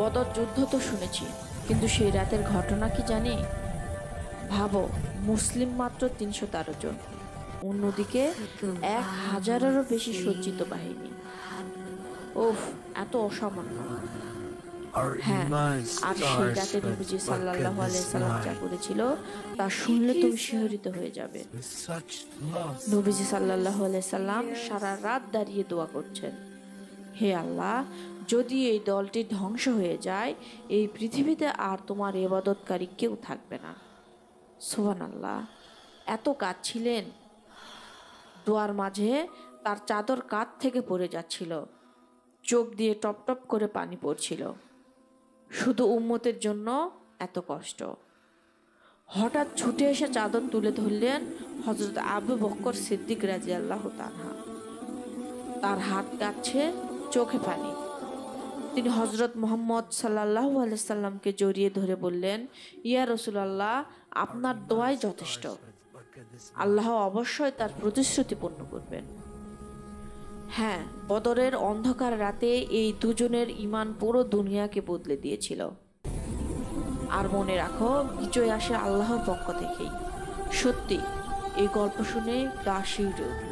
বদর যুদ্ধ তো শুনেছি, কিন্তু সেই রাতের ঘটনা কি জানি? ভাবো, মুসলিম মাত্র ৩১৩ জন, অন্যদিকে ১,০০০-এরও বেশি সজ্জিত বাহিনী। ওফ, এত অসামান্য! হ্যাঁ, আর সেই রাতে নবীজি সাল্লাল্লাহু আলাইহি সাল্লাম যা করেছিল তা শুনলে তুমি শিহরিত হয়ে যাবে। নবীজি সাল্লাল্লাহু আলাইহি সাল্লাম সারা রাত দাঁড়িয়ে দোয়া করছেন, হে আল্লাহ, যদি এই দলটি ধ্বংস হয়ে যায়, এই পৃথিবীতে আর তোমার ইবাদতকারী কেউ থাকবে না। সুবহানাল্লাহ! এত কাঁদছিলেন, দোয়ার মাঝে তার চাদর কাঁধ থেকে পড়ে যাচ্ছিল, চোখ দিয়ে টপ টপ করে পানি পড়ছিল। শুধু উম্মতের জন্য এত কষ্ট। হঠাৎ ছুটে এসে চাদর তুলে ধরলেন হযরত আবু বকর সিদ্দিক রাদিয়াল্লাহু তাআলা। তার হাত কাঁপছে, চোখে পানি। তিনি হযরত মুহাম্মদ সাল্লাল্লাহু আলাইহি সাল্লামকে জড়িয়ে ধরে বললেন, ইয়া রাসূলুল্লাহ, আপনার দোয়াই যথেষ্ট। আল্লাহ অবশ্যই তার প্রতিশ্রুতি পূর্ণ করবেন। হ্যাঁ, বদরের অন্ধকার রাতে এই দুজনের ঈমান পুরো দুনিয়াকে বদলে দিয়েছিল। আর মনে রাখো, বিজয় আসে আল্লাহর পক্ষ থেকেই। সত্যি, এই গল্প শুনে গা শিউরে উঠল।